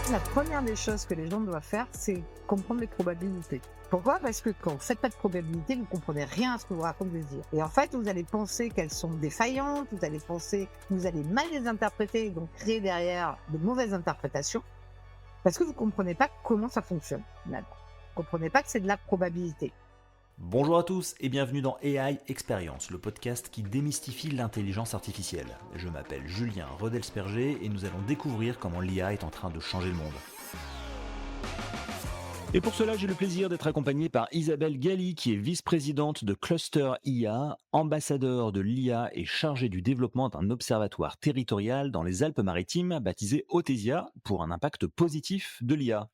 La première des choses que les gens doivent faire, c'est comprendre les probabilités. Pourquoi? Parce que quand vous ne faites pas de probabilité, vous ne comprenez rien à ce que vous raconte le désir. Et en fait, vous allez penser qu'elles sont défaillantes, vous allez penser que vous allez mal les interpréter et donc créer derrière de mauvaises interprétations, parce que vous ne comprenez pas comment ça fonctionne. Finalement. Vous ne comprenez pas que c'est de la probabilité. Bonjour à tous et bienvenue dans AI Experience, le podcast qui démystifie l'intelligence artificielle. Je m'appelle Julien Rodelsperger et nous allons découvrir comment l'IA est en train de changer le monde. Et pour cela, j'ai le plaisir d'être accompagné par Isabelle Galli, qui est vice-présidente de Cluster IA, ambassadeur de l'IA et chargée du développement d'un observatoire territorial dans les Alpes-Maritimes, baptisé Othesia, pour un impact positif de l'IA.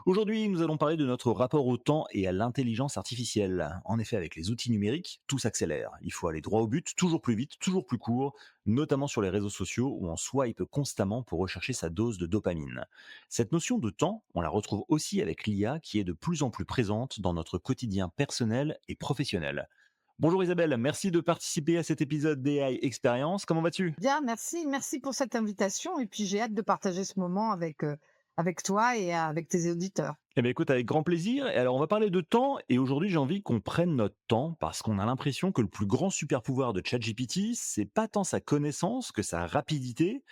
Aujourd'hui, nous allons parler de notre rapport au temps et à l'intelligence artificielle. En effet, avec les outils numériques, tout s'accélère. Il faut aller droit au but, toujours plus vite, toujours plus court, notamment sur les réseaux sociaux où on swipe constamment pour rechercher sa dose de dopamine. Cette notion de temps, on la retrouve aussi avec l'IA qui est de plus en plus présente dans notre quotidien personnel et professionnel. Bonjour Isabelle, merci de participer à cet épisode d'AI Experience. Comment vas-tu? Bien, merci pour cette invitation et puis j'ai hâte de partager ce moment avec toi et avec tes auditeurs. Eh bien, écoute, avec grand plaisir. Et alors, on va parler de temps. Et aujourd'hui, j'ai envie qu'on prenne notre temps parce qu'on a l'impression que le plus grand super pouvoir de ChatGPT, c'est pas tant sa connaissance que sa rapidité.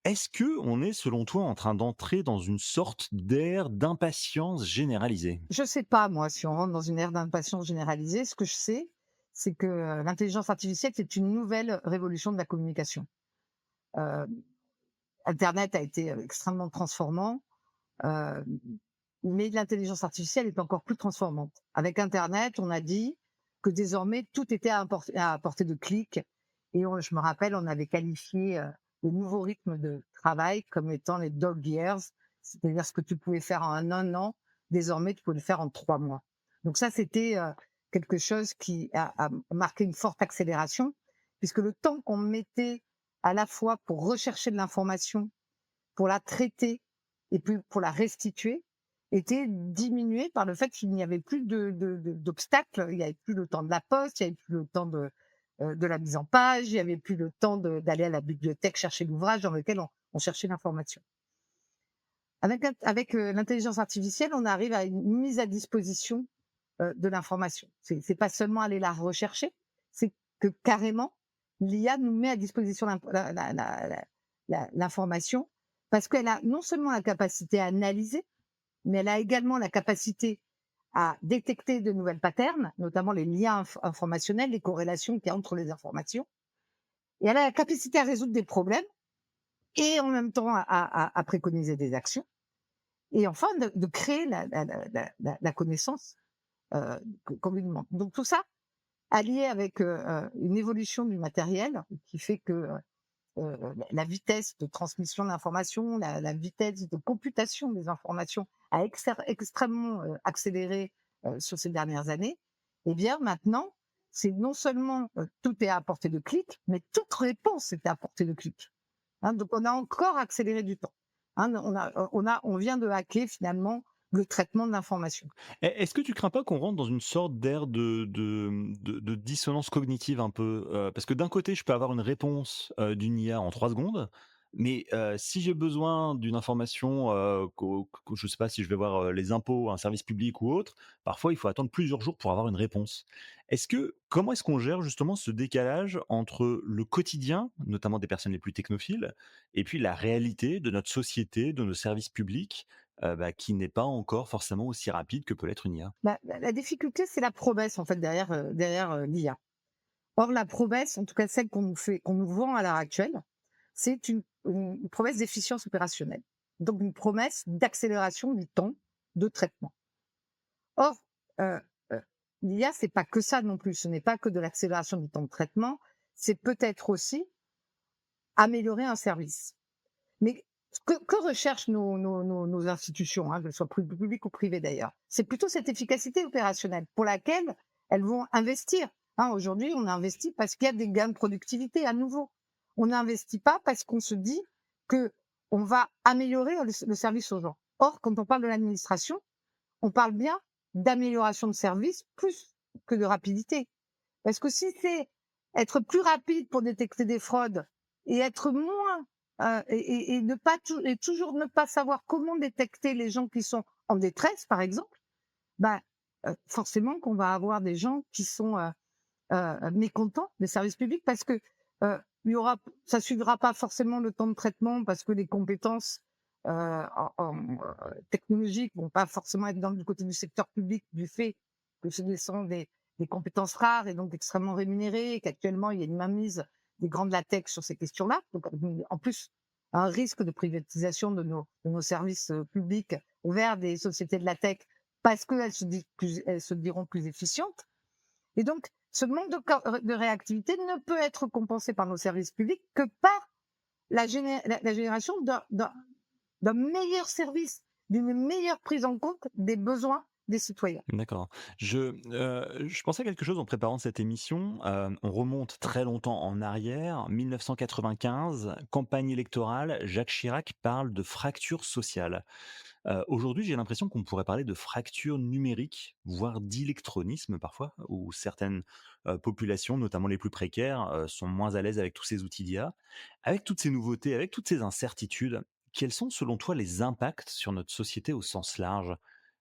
Est-ce que on est, selon toi, en train d'entrer dans une sorte d'ère d'impatience généralisée? Je sais pas, moi, si on rentre dans une ère d'impatience généralisée. Ce que je sais, c'est que l'intelligence artificielle, c'est une nouvelle révolution de la communication. Euh, Internet a été extrêmement transformant, euh, mais l'intelligence artificielle est encore plus transformante. Avec Internet, on a dit que désormais, tout était à portée de clic. Et je me rappelle, on avait qualifié le nouveau rythme de travail comme étant les dog years, c'est-à-dire ce que tu pouvais faire en un an, désormais, tu peux le faire en 3 mois. Donc ça, c'était quelque chose qui a marqué une forte accélération, puisque le temps qu'on mettait à la fois pour rechercher de l'information, pour la traiter et puis pour la restituer, était diminué par le fait qu'il n'y avait plus d'obstacles. Il n'y avait plus le temps de la poste, il n'y avait plus le temps de la mise en page, il n'y avait plus le temps d'aller à la bibliothèque chercher l'ouvrage dans lequel on cherchait l'information. Avec l'intelligence artificielle, on arrive à une mise à disposition de l'information. C'est pas seulement aller la rechercher, c'est que carrément, l'IA nous met à disposition l'information parce qu'elle a non seulement la capacité à analyser, mais elle a également la capacité à détecter de nouvelles patterns, notamment les liens informationnels, les corrélations qu'il y a entre les informations. Et elle a la capacité à résoudre des problèmes et en même temps à préconiser des actions. Et enfin, de créer la connaissance qu'on lui demande. Donc tout ça, allié avec une évolution du matériel qui fait que la vitesse de transmission de l'information, la vitesse de computation des informations a extrêmement accéléré sur ces dernières années. Et bien maintenant, c'est non seulement tout est à portée de clic, mais toute réponse est à portée de clic. Hein, donc on a encore accéléré du temps. Hein, on vient de hacker finalement le traitement de l'information. Est-ce que tu crains pas qu'on rentre dans une sorte d'ère de dissonance cognitive un peu? Parce que d'un côté, je peux avoir une réponse, d'une IA en 3 secondes, mais si j'ai besoin d'une information, que je sais pas si je vais voir, les impôts, un service public ou autre, parfois il faut attendre plusieurs jours pour avoir une réponse. Comment est-ce qu'on gère justement ce décalage entre le quotidien, notamment des personnes les plus technophiles, et puis la réalité de notre société, de nos services publics? Qui n'est pas encore forcément aussi rapide que peut l'être une IA. La difficulté, c'est la promesse en fait derrière l'IA. Or, la promesse, en tout cas celle qu'on nous vend à l'heure actuelle, c'est une promesse d'efficience opérationnelle. Donc, une promesse d'accélération du temps de traitement. Or, euh, euh, l'IA, c'est pas que ça non plus. Ce n'est pas que de l'accélération du temps de traitement. C'est peut-être aussi améliorer un service. Mais que recherchent nos institutions, hein, qu'elles soient publiques ou privées d'ailleurs? C'est plutôt cette efficacité opérationnelle pour laquelle elles vont investir. Hein, aujourd'hui, on investit parce qu'il y a des gains de productivité à nouveau. On n'investit pas parce qu'on se dit que on va améliorer le service aux gens. Or, quand on parle de l'administration, on parle bien d'amélioration de service plus que de rapidité. Parce que si c'est être plus rapide pour détecter des fraudes et être moins et ne pas et toujours ne pas savoir comment détecter les gens qui sont en détresse, par exemple, bah, forcément qu'on va avoir des gens qui sont, mécontents des services publics parce que, il y aura ça suivra pas forcément le temps de traitement parce que les compétences, technologiques vont pas forcément être du côté du secteur public du fait que ce sont des compétences rares et donc extrêmement rémunérées et qu'actuellement il y a une mainmise des grands de la tech sur ces questions-là. Donc, en plus, un risque de privatisation de nos services, publics vers des sociétés de la tech parce qu'elles elles se diront plus efficientes. Et donc, ce manque de réactivité ne peut être compensé par nos services publics que par la génération d'un meilleur service, d'une meilleure prise en compte des besoins des citoyens. D'accord. Je pensais à quelque chose en préparant cette émission. On remonte très longtemps en arrière, 1995, campagne électorale, Jacques Chirac parle de fracture sociale. Aujourd'hui, j'ai l'impression qu'on pourrait parler de fracture numérique, voire d'électronisme parfois, où certaines, populations, notamment les plus précaires, sont moins à l'aise avec tous ces outils d'IA. Avec toutes ces nouveautés, avec toutes ces incertitudes, quels sont selon toi les impacts sur notre société au sens large?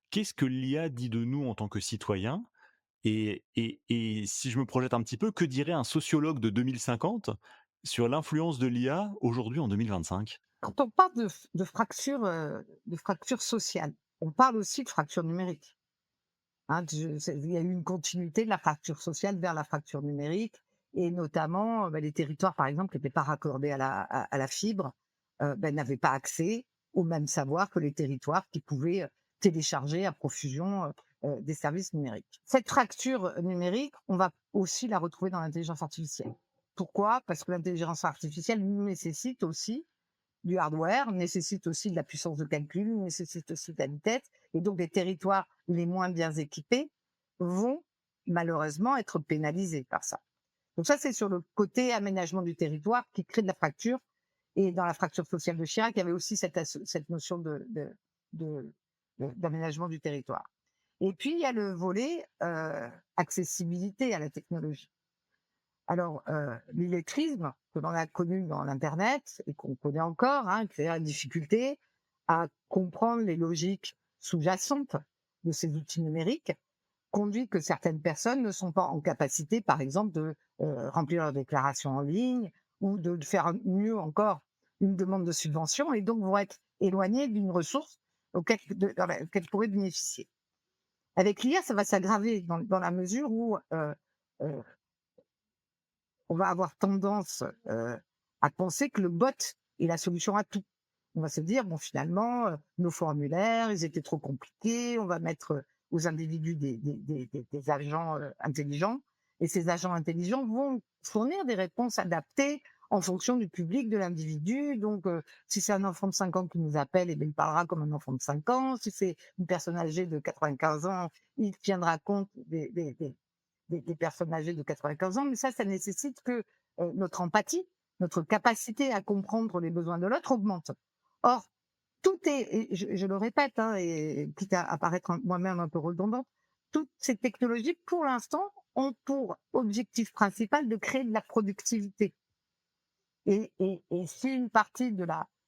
Qu'est-ce que l'IA dit de nous en tant que citoyens? Et si je me projette un petit peu, que dirait un sociologue de 2050 sur l'influence de l'IA aujourd'hui en 2025? Quand on parle de fracture sociale, on parle aussi de fracture numérique. Hein, il y a eu une continuité de la fracture sociale vers la fracture numérique et notamment les territoires, par exemple, qui n'étaient pas raccordés à la fibre, n'avaient pas accès au même savoir que les territoires qui pouvaient télécharger à profusion des services numériques. Cette fracture numérique, on va aussi la retrouver dans l'intelligence artificielle. Pourquoi? Parce que l'intelligence artificielle nécessite aussi du hardware, nécessite aussi de la puissance de calcul, nécessite aussi de la vitesse. Et donc, les territoires les moins bien équipés vont malheureusement être pénalisés par ça. Donc ça, c'est sur le côté aménagement du territoire qui crée de la fracture. Et dans la fracture sociale de Chirac, il y avait aussi cette notion d'aménagement du territoire. Et puis, il y a le volet accessibilité à la technologie. Alors, l'illettrisme que l'on a connu dans l'internet et qu'on connaît encore, hein, qui est la difficulté à comprendre les logiques sous-jacentes de ces outils numériques, conduit que certaines personnes ne sont pas en capacité, par exemple, de remplir leur déclaration en ligne ou de faire mieux encore une demande de subvention et donc vont être éloignées d'une ressource dans laquelle pourraient bénéficier. Avec l'IA, ça va s'aggraver dans la mesure où euh, on va avoir tendance à penser que le bot est la solution à tout. On va se dire, bon, finalement, nos formulaires, ils étaient trop compliqués, on va mettre aux individus des agents intelligents, et ces agents intelligents vont fournir des réponses adaptées en fonction du public, de l'individu. Donc, si c'est un enfant de 5 ans qui nous appelle, eh bien, il parlera comme un enfant de 5 ans. Si c'est une personne âgée de 95 ans, il tiendra compte des personnes âgées de 95 ans, mais ça nécessite que notre empathie, notre capacité à comprendre les besoins de l'autre augmente. Or, tout est, et je le répète, hein, et quitte à paraître moi-même un peu redondante, toutes ces technologies, pour l'instant, ont pour objectif principal de créer de la productivité. Et si une partie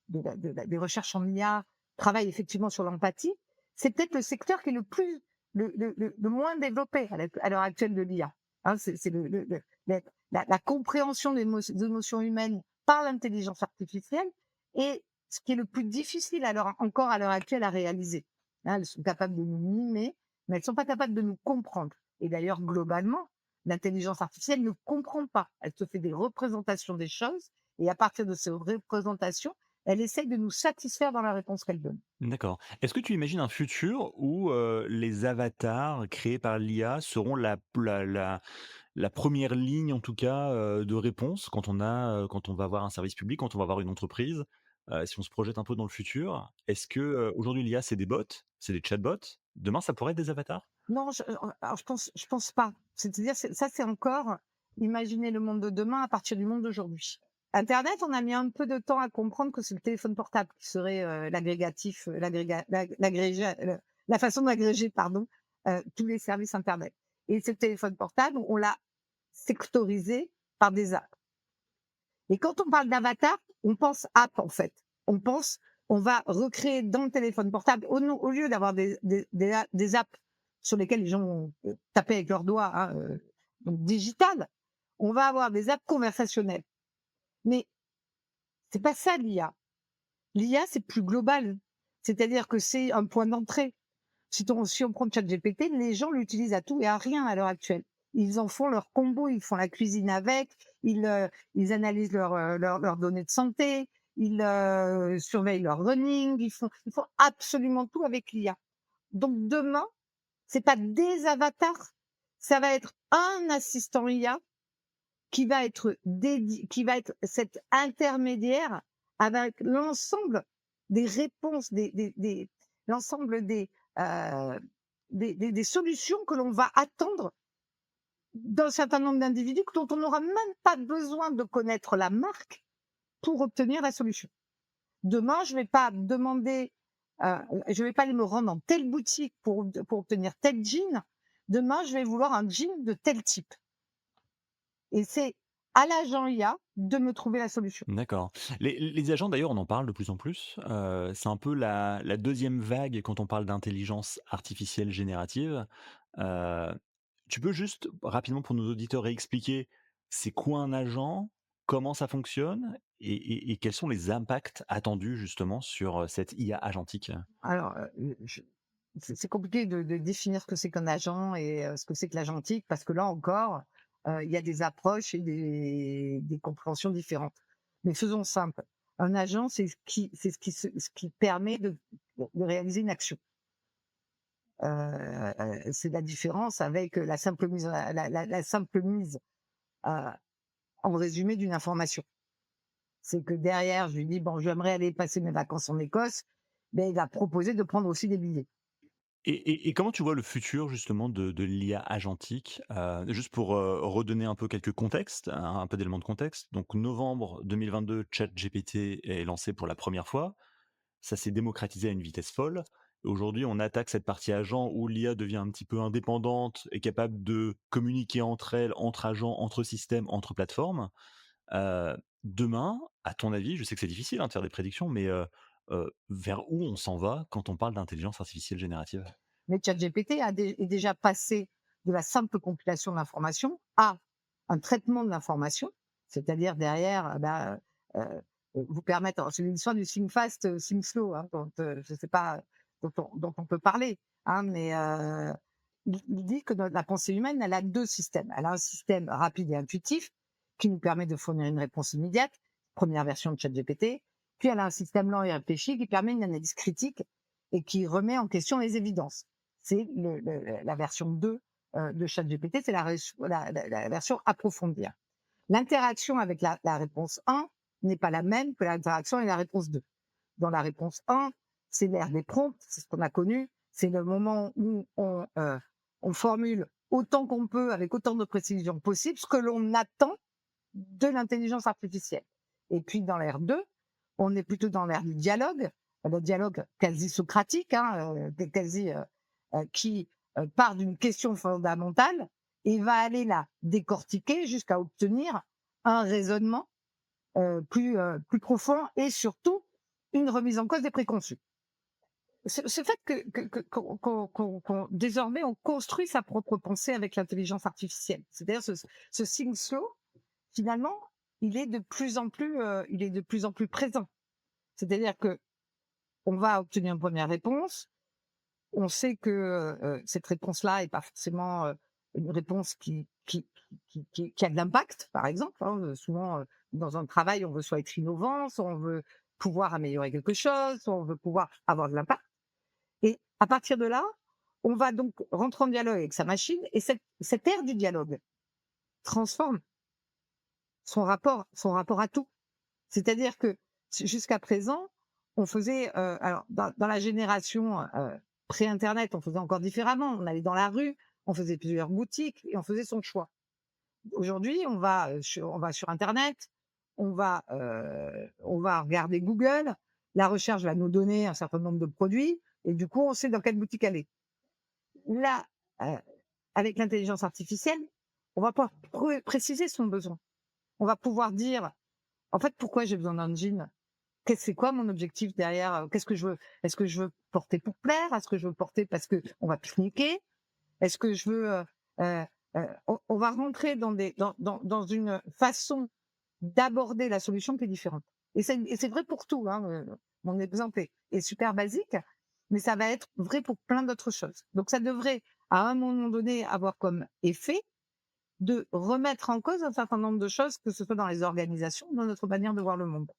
des recherches en IA travaille effectivement sur l'empathie, c'est peut-être le secteur qui est le moins développé à l'heure actuelle de l'IA. Hein, c'est la compréhension des émotions humaines par l'intelligence artificielle et ce qui est le plus difficile encore à l'heure actuelle à réaliser. Hein, elles sont capables de nous mimer, mais elles ne sont pas capables de nous comprendre. Et d'ailleurs, globalement, l'intelligence artificielle ne comprend pas. Elle se fait des représentations des choses et à partir de ces représentations, elle essaye de nous satisfaire dans la réponse qu'elle donne. D'accord. Est-ce que tu imagines un futur où, les avatars créés par l'IA seront la première ligne en tout cas, de réponse quand on va voir un service public, quand on va voir une entreprise? Si on se projette un peu dans le futur, est-ce que, aujourd'hui l'IA c'est des bots, c'est des chatbots? Demain ça pourrait être des avatars? Non, alors je pense pas. C'est-à-dire, c'est encore imaginer le monde de demain à partir du monde d'aujourd'hui. Internet, on a mis un peu de temps à comprendre que c'est le téléphone portable qui serait l'agrégatif, la façon d'agréger, pardon, tous les services Internet. Et ce téléphone portable, on l'a sectorisé par des apps. Et quand on parle d'avatar, on pense app en fait. On pense, on va recréer dans le téléphone portable, au lieu d'avoir des apps sur lesquelles les gens vont taper avec leurs doigts, hein, donc digital, on va avoir des apps conversationnelles. Mais c'est pas ça l'IA. L'IA, c'est plus global. C'est-à-dire que c'est un point d'entrée. Si on prend ChatGPT, les gens l'utilisent à tout et à rien à l'heure actuelle. Ils en font leur combo, ils font la cuisine avec, ils analysent leurs données de santé, ils surveillent leur running, ils font absolument tout avec l'IA. Donc demain, c'est pas des avatars, ça va être un assistant IA qui va être qui va être cet intermédiaire avec l'ensemble des réponses, l'ensemble des solutions que l'on va attendre d'un certain nombre d'individus dont on n'aura même pas besoin de connaître la marque pour obtenir la solution. Demain, je vais pas demander, je vais pas aller me rendre dans telle boutique pour obtenir tel jean. Demain, je vais vouloir un jean de tel type. Et c'est à l'agent IA de me trouver la solution. D'accord. Les agents d'ailleurs, on en parle de plus en plus. C'est un peu la 2e vague quand on parle d'intelligence artificielle générative. Heu, Tu peux juste rapidement pour nos auditeurs réexpliquer, c'est quoi un agent? Comment ça fonctionne? Et quels sont les impacts attendus justement sur, cette IA agentique? Alors, c'est compliqué de définir ce que c'est qu'un agent et ce que c'est que l'agentique, parce que là encore, il y a des approches et des compréhensions différentes. Mais faisons simple. Un agent, ce qui permet de réaliser une action. C'est la différence avec la simple mise, la simple mise en résumé d'une information. C'est que derrière, je lui dis, bon, j'aimerais aller passer mes vacances en Écosse, ben, il va proposer de prendre aussi des billets. Et comment tu vois le futur justement de l'IA agentique? Juste pour, redonner un peu quelques contextes, un peu d'éléments de contexte. Donc novembre 2022, ChatGPT est lancé pour la première fois. Ça s'est démocratisé à une vitesse folle. Aujourd'hui, on attaque cette partie agent où l'IA devient un petit peu indépendante et capable de communiquer entre elles, entre agents, entre systèmes, entre plateformes. Demain, à ton avis, je sais que c'est difficile, hein, de faire des prédictions, mais vers où on s'en va quand on parle d'intelligence artificielle générative? Mais ChatGPT est déjà passé de la simple compilation de l'information à un traitement de l'information, c'est-à-dire derrière, vous permettre. Alors, c'est l'histoire du think fast, think slow, hein, dont je ne sais pas, dont on peut parler, hein, mais il dit que la pensée humaine, elle a deux systèmes. Elle a un système rapide et intuitif qui nous permet de fournir une réponse immédiate, première version de ChatGPT, puis elle a un système lent et réfléchi qui permet une analyse critique et qui remet en question les évidences. C'est la version 2 de ChatGPT, c'est la version approfondie. L'interaction avec la réponse 1 n'est pas la même que l'interaction avec la réponse 2. Dans la réponse 1, c'est l'ère des prompts, c'est ce qu'on a connu, c'est le moment où on formule autant qu'on peut, avec autant de précision possible, ce que l'on attend de l'intelligence artificielle. Et puis dans l'ère 2, on est plutôt dans l'ère du dialogue, le dialogue quasi socratique, hein, qui part d'une question fondamentale et va aller la décortiquer jusqu'à obtenir un raisonnement plus profond et surtout une remise en cause des préconçus. Ce fait désormais on construit sa propre pensée avec l'intelligence artificielle, c'est-à-dire ce think slow, finalement, il est de plus en plus présent. C'est-à-dire que on va obtenir une première réponse. On sait que cette réponse-là est pas forcément une réponse qui a de l'impact, par exemple. Hein. Souvent, dans un travail, on veut soit être innovant, soit on veut pouvoir améliorer quelque chose, soit on veut pouvoir avoir de l'impact. Et à partir de là, on va donc rentrer en dialogue avec sa machine et cette ère du dialogue transforme son rapport à tout. C'est-à-dire que jusqu'à présent, on faisait, alors dans la génération pré-internet, on faisait encore différemment. On allait dans la rue, on faisait plusieurs boutiques et on faisait son choix. Aujourd'hui, on va sur internet, on va regarder Google, la recherche va nous donner un certain nombre de produits et du coup, on sait dans quelle boutique aller. Là, avec l'intelligence artificielle, on va pouvoir préciser son besoin. On va pouvoir dire En fait, pourquoi j'ai besoin d'un jean? C'est quoi mon objectif derrière? Qu'est-ce que je veux? Est-ce que je veux porter pour plaire? Est-ce que je veux porter parce que on va pique-niquer? Est-ce que je veux, heu on va rentrer dans une façon d'aborder la solution qui est différente. Et c'est vrai pour tout, hein, mon exemple est super basique, mais ça va être vrai pour plein d'autres choses. Donc ça devrait, à un moment donné, avoir comme effet de remettre en cause un certain nombre de choses, que ce soit dans les organisations ou dans notre manière de voir le monde.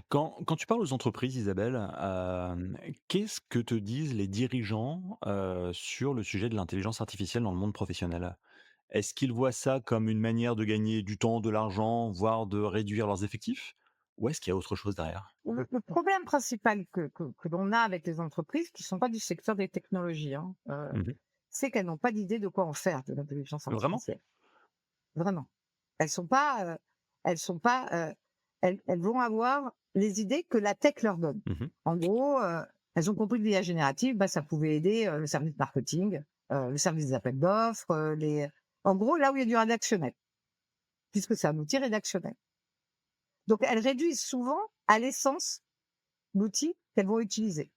Quand tu parles aux entreprises, Isabelle, qu'est-ce que te disent les dirigeants, sur le sujet de l'intelligence artificielle dans le monde professionnel? Est-ce qu'ils voient ça comme une manière de gagner du temps, de l'argent, voire de réduire leurs effectifs? Ou est-ce qu'il y a autre chose derrière? Le problème principal que l'on a avec les entreprises qui sont pas du secteur des technologies, hein, Mmh. c'est qu'elles n'ont pas d'idée de quoi en faire de l'intelligence Vraiment? artificielle. Vraiment. Elles sont pas, elles sont pas, elles vont avoir les idées que la tech leur donne. Mmh. En gros, elles ont compris que l'IA générative, bah, ça pouvait aider, le service marketing, le service des appels d'offres, en gros, là où il y a du rédactionnel, puisque c'est un outil rédactionnel. Donc elles réduisent souvent à l'essence l'outil qu'elles vont utiliser.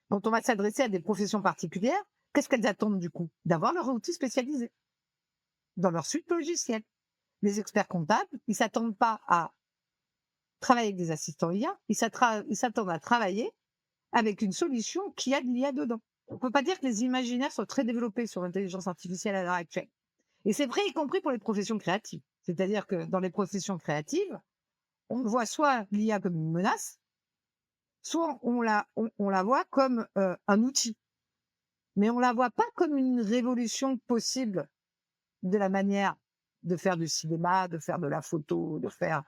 Quand on va s'adresser à des professions particulières, qu'est-ce qu'elles attendent du coup? D'avoir leur outil spécialisé dans leur suite logicielle. Les experts comptables, ils s'attendent pas à travailler avec des assistants IA, ils s'attendent à travailler avec une solution qui a de l'IA dedans. On peut pas dire que les imaginaires sont très développés sur l'intelligence artificielle à l'heure actuelle. Et c'est vrai, y compris pour les professions créatives. C'est-à-dire que dans les professions créatives, on voit soit l'IA comme une menace, soit on la voit comme un outil. Mais on la voit pas comme une révolution possible de la manière de faire du cinéma, de faire de la photo, de faire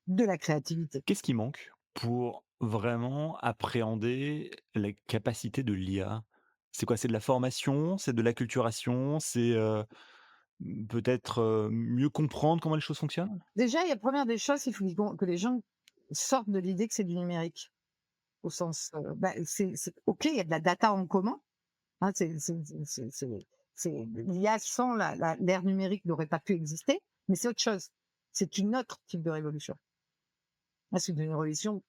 de la créativité. Qu'est-ce qui manque pour vraiment appréhender les capacités de l'IA? C'est quoi? C'est de la formation? C'est de l'acculturation? C'est, peut-être, mieux comprendre comment les choses fonctionnent? Déjà, il y a première des choses, il faut que les gens sortent de l'idée que c'est du numérique. Au sens, bah, c'est OK, il y a de la data en commun, hein, l'IA sans l'ère numérique n'aurait pas pu exister, mais c'est autre chose. C'est une autre type de révolution. Là, c'est une révolution,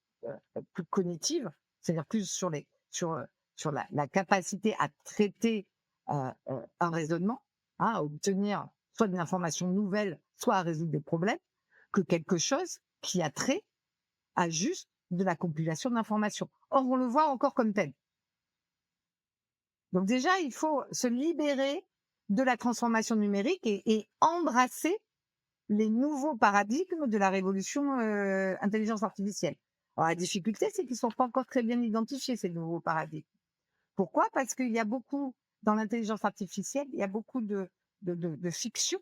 plus cognitive, c'est-à-dire plus sur la capacité à traiter, un raisonnement, hein, à obtenir soit de l'information nouvelle, soit à résoudre des problèmes, que quelque chose qui a trait à juste de la compilation d'informations. Or, on le voit encore comme tel. Donc déjà, il faut se libérer de la transformation numérique et embrasser les nouveaux paradigmes de la révolution intelligence artificielle. Alors la difficulté, c'est qu'ils sont pas encore très bien identifiés, ces nouveaux paradigmes. Pourquoi? Parce qu'il y a beaucoup, dans l'intelligence artificielle, il y a beaucoup de fiction.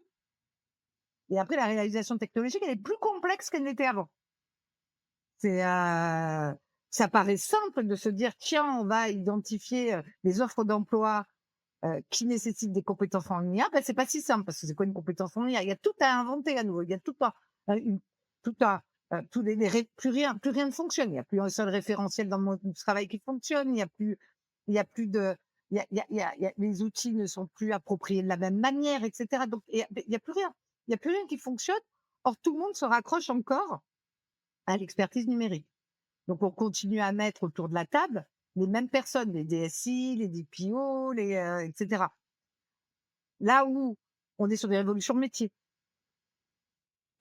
Et après, la réalisation technologique, elle est plus complexe qu'elle n'était avant. C'est, ça paraît simple de se dire, tiens, on va identifier les offres d'emploi qui nécessitent des compétences en IA. Ben, c'est pas si simple parce que c'est quoi une compétence en IA? Il y a tout à inventer à nouveau. Il y a tout à, tout à, tous plus rien ne fonctionne. Il n'y a plus un seul référentiel dans le monde du travail qui fonctionne. Il y a plus de, les outils ne sont plus appropriés de la même manière, etc. Donc, il y a plus rien. Il y a plus rien qui fonctionne. Or, tout le monde se raccroche encore à l'expertise numérique. Donc, on continue à mettre autour de la table les mêmes personnes, les DSI, les DPO, etc. Là où on est sur des révolutions de métiers.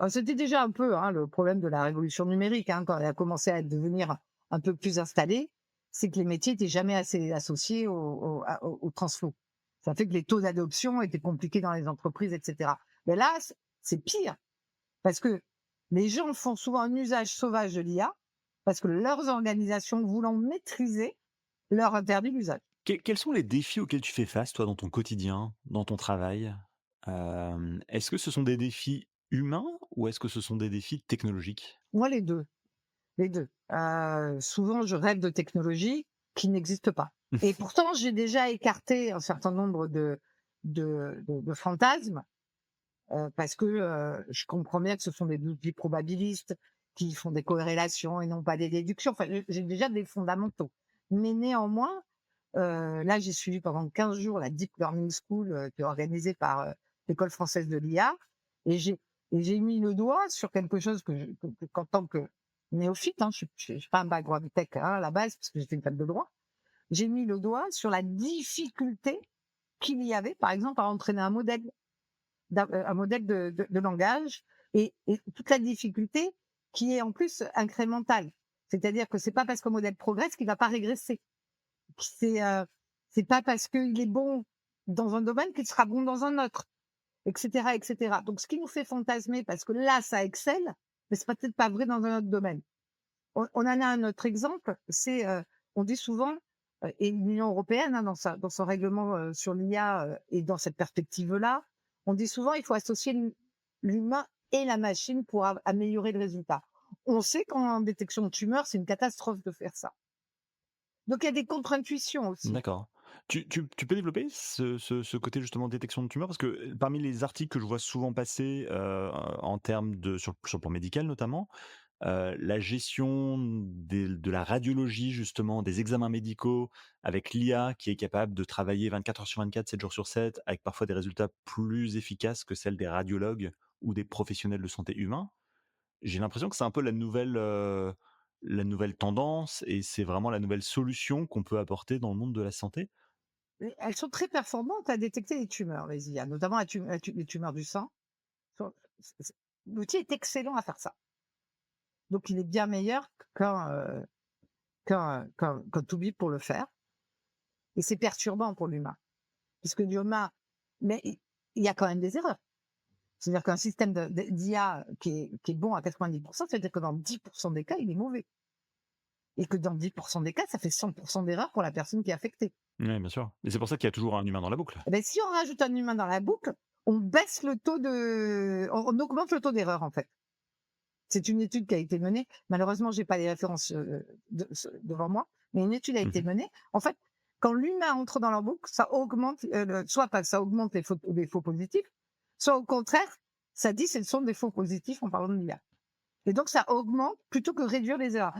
Alors, c'était déjà un peu le problème de la révolution numérique, hein, quand elle a commencé à devenir un peu plus installée, c'est que les métiers n'étaient jamais assez associés au transfo. Ça fait que les taux d'adoption étaient compliqués dans les entreprises, etc. Mais là, c'est pire, parce que les gens font souvent un usage sauvage de l'IA, parce que leurs organisations voulant maîtriser leur interdit l'usage. Quels sont les défis auxquels tu fais face, toi, dans ton quotidien, dans ton travail? Est-ce que ce sont des défis humains ou est-ce que ce sont des défis technologiques? Moi, les deux. Les 2. Souvent, je rêve de technologies qui n'existent pas. Et pourtant, j'ai déjà écarté un certain nombre de fantasmes, parce que, je comprends bien que ce sont des outils probabilistes qui font des corrélations et non pas des déductions. Enfin, j'ai déjà des fondamentaux. Mais néanmoins, là, j'ai suivi pendant 15 jours la Deep Learning School, qui est organisée par, l'École française de l'IA et Et j'ai mis le doigt sur quelque chose qu'en tant que néophyte, hein, je suis pas un background tech, hein, à la base, parce que j'étais une fac de droit. J'ai mis le doigt sur la difficulté qu'il y avait, par exemple, à entraîner un modèle de langage et toute la difficulté qui est en plus incrémentale. C'est-à-dire que c'est pas parce qu'un modèle progresse qu'il va pas régresser. C'est c'est pas parce qu'il est bon dans un domaine qu'il sera bon dans un autre, etc., etc. Donc, ce qui nous fait fantasmer, parce que là, ça excelle, mais c'est peut-être pas vrai dans un autre domaine. On en a un autre exemple, c'est, on dit souvent, et l'Union européenne, hein, dans son règlement sur l'IA et dans cette perspective-là, on dit souvent il faut associer l'humain et la machine pour améliorer le résultat. On sait qu'en détection de tumeurs, c'est une catastrophe de faire ça. Donc il y a des contre-intuitions aussi. D'accord. Tu peux développer ce côté justement détection de tumeur? Parce que, parmi les articles que je vois souvent passer, en termes sur le plan médical notamment, la gestion de la radiologie justement, des examens médicaux avec l'IA qui est capable de travailler 24 heures sur 24, 7 jours sur 7, avec parfois des résultats plus efficaces que celles des radiologues ou des professionnels de santé humains. J'ai l'impression que c'est un peu la nouvelle tendance et c'est vraiment la nouvelle solution qu'on peut apporter dans le monde de la santé? Et elles sont très performantes à détecter les tumeurs, les IA, notamment les tumeurs du sang. Sont- L'outil est excellent à faire ça. Donc il est bien meilleur qu'un Toubib pour le faire. Et c'est perturbant pour l'humain. Puisque l'humain, mais il y a quand même des erreurs. C'est-à-dire qu'un système d'IA qui est bon à 90%, c'est-à-dire que dans 10% des cas, il est mauvais. Et que dans 10% des cas, ça fait 100% d'erreurs pour la personne qui est affectée. Ouais, bien sûr. Et c'est pour ça qu'il y a toujours un humain dans la boucle. Eh ben, si on rajoute un humain dans la boucle, on baisse le taux on augmente le taux d'erreur, en fait. C'est une étude qui a été menée. Malheureusement, j'ai pas les références devant moi, mais une étude a été Mmh. menée. En fait, quand l'humain entre dans leur boucle, ça augmente, soit pas, ça augmente les faux positifs, soit au contraire, ça dit ce sont des faux positifs en parlant de l'IA. Et donc, ça augmente plutôt que réduire les erreurs.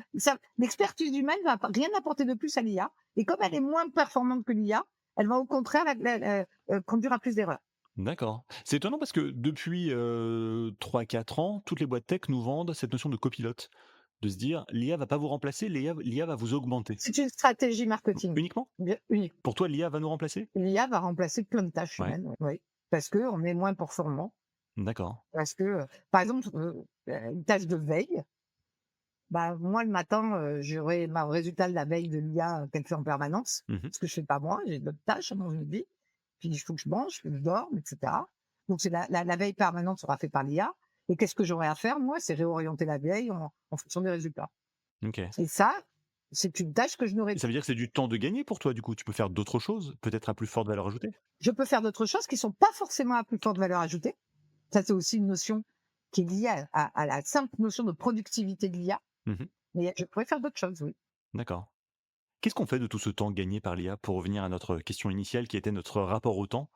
L'expertise humaine va rien apporter de plus à l'IA. Et comme elle est moins performante que l'IA, elle va au contraire conduire à plus d'erreurs. D'accord. C'est étonnant parce que depuis, 3-4 ans, toutes les boîtes tech nous vendent cette notion de copilote. De se dire: «L'IA va pas vous remplacer, l'IA va vous augmenter». C'est une stratégie marketing. Uniquement? Bien, unique. Pour toi, l'IA va nous remplacer? L'IA va remplacer plein de tâches Ouais, humaines, oui. Parce qu'on est moins performant. d'accord. Parce que, par exemple, une tâche de veille, bah, moi, le matin, j'aurai mon résultat de la veille de l'IA qu'elle fait en permanence. Mmh. Ce que je fais pas moi, j'ai d'autres tâches dans une vie. Puis il faut que je mange, que je dorme, et cetera. Donc c'est la veille permanente sera faite par l'IA. Et qu'est-ce que j'aurai à faire, moi? C'est réorienter la veille en fonction des résultats. OK. Et ça, c'est une tâche que je n'aurais Ça veut dire que c'est du temps de gagner pour toi, du coup? Tu peux faire d'autres choses, peut-être à plus forte valeur ajoutée? je peux faire d'autres choses qui sont pas forcément à plus forte valeur ajoutée. Ça, c'est aussi une notion qui est liée à la simple notion de productivité de l'IA. Mmh. Mais je pourrais faire d'autres choses, oui. D'accord. Qu'est-ce qu'on fait de tout ce temps gagné par l'IA? Pour revenir à notre question initiale qui était notre rapport au temps.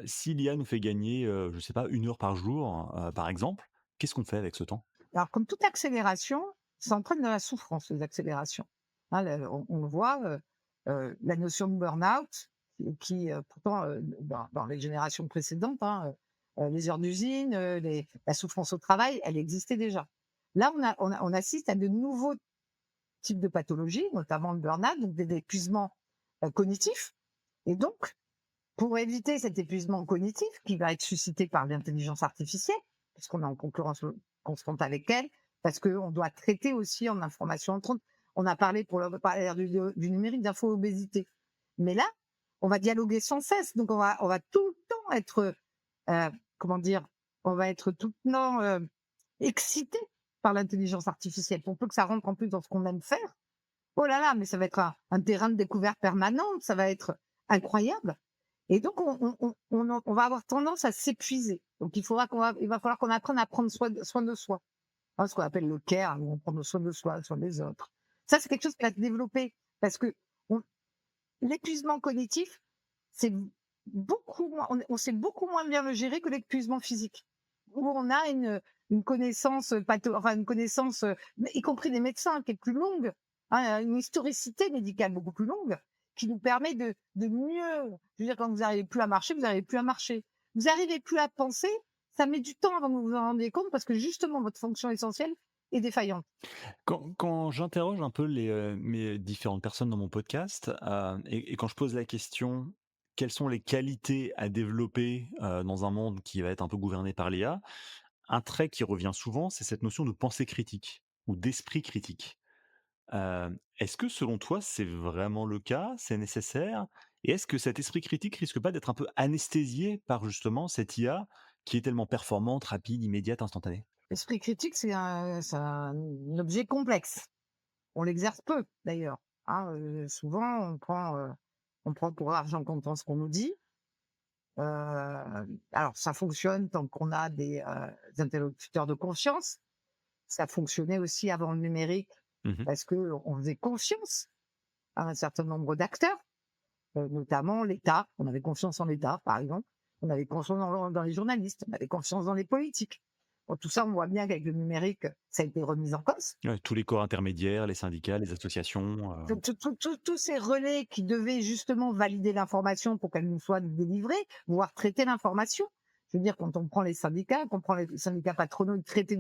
Si l'IA nous fait gagner, je sais pas, 1 heure par jour, par exemple, qu'est-ce qu'on fait avec ce temps? Alors, comme toute accélération, ça entraîne de la souffrance, les accélérations. Hein, on le voit, la notion de burn-out, pourtant, dans les générations précédentes, hein, les heures d'usine, la souffrance au travail, elle existait déjà. Là, on assiste à de nouveaux types de pathologies, notamment le burn-out, donc des épuisements cognitifs. Et donc, pour éviter cet épuisement cognitif qui va être suscité par l'intelligence artificielle, puisqu'on est en concurrence constante avec elle, parce qu'on doit traiter aussi en information entrante. On a parlé pour l'ère du numérique d'info-obésité. Mais là, on va dialoguer sans cesse. Donc, on va tout le temps être, comment dire, on va être tout le temps excité par l'intelligence artificielle. Pour peu que ça rentre en plus dans ce qu'on aime faire. Oh là là, mais ça va être un terrain de découverte permanente, ça va être incroyable. Et donc, on va avoir tendance à s'épuiser. Donc, il va falloir qu'on apprenne à prendre soin de soi. Hein, ce qu'on appelle le care, où on prend soin de soi, soin des autres. Ça, c'est quelque chose qui va se développer parce que l'épuisement cognitif, c'est on sait beaucoup moins bien le gérer que l'épuisement physique. Où on a une connaissance, une connaissance, y compris des médecins, qui est plus longue, hein, une historicité médicale beaucoup plus longue, qui nous permet de mieux, je veux dire, quand vous n'arrivez plus à marcher, vous n'arrivez plus à marcher. Vous n'arrivez plus à penser, ça met du temps avant que vous vous en rendiez compte parce que justement votre fonction essentielle est défaillante. Quand j'interroge un peu mes différentes personnes dans mon podcast, et quand je pose la question: «Quelles sont les qualités à développer, dans un monde qui va être un peu gouverné par l'IA?» Un trait qui revient souvent, c'est cette notion de pensée critique ou d'esprit critique. Est-ce que selon toi, c'est vraiment le cas? C'est nécessaire? Et est-ce que cet esprit critique risque pas d'être un peu anesthésié par justement cette IA qui est tellement performante, rapide, immédiate, instantanée? L'esprit critique, c'est un objet complexe. On l'exerce peu d'ailleurs, hein, souvent on prend pour argent comptant ce qu'on nous dit. Alors ça fonctionne tant qu'on a des interlocuteurs de confiance. Ça fonctionnait aussi avant le numérique Mmh. parce qu'on faisait confiance à un certain nombre d'acteurs, notamment l'État. On avait confiance en l'État, par exemple. On avait confiance dans les journalistes, on avait confiance dans les politiques. Bon, tout ça, on voit bien qu'avec le numérique, ça a été remis en cause. Ouais, tous les corps intermédiaires, les syndicats, les associations, Tous ces relais qui devaient justement valider l'information pour qu'elle nous soit délivrée, voire traiter l'information. Je veux dire, quand on prend les syndicats, qu'on prend les syndicats patronaux, ils traitent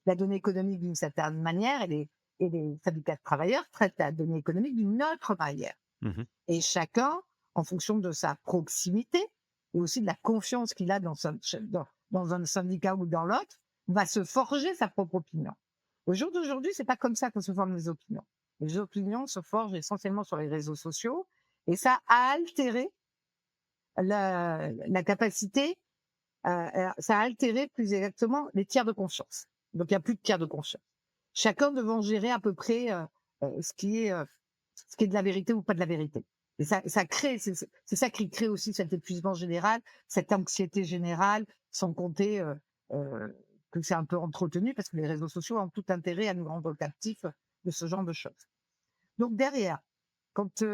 la donnée économique d'une certaine manière et les syndicats de travailleurs traitent la donnée économique d'une autre manière. mmh. Et chacun, en fonction de sa proximité et aussi de la confiance qu'il a dans un syndicat ou dans l'autre, va se forger sa propre opinion. Au jour d'aujourd'hui, c'est pas comme ça qu'on se forme les opinions. Les opinions se forgent essentiellement sur les réseaux sociaux et ça a altéré la capacité, ça a altéré plus exactement les tiers de confiance. Donc il n'y a plus de tiers de confiance. Chacun devant gérer à peu près ce qui est de la vérité ou pas de la vérité. Et ça crée, c'est ça qui crée aussi cet épuisement général, cette anxiété générale, sans compter euh, que c'est un peu entretenu parce que les réseaux sociaux ont tout intérêt à nous rendre captifs de ce genre de choses. Donc derrière, quand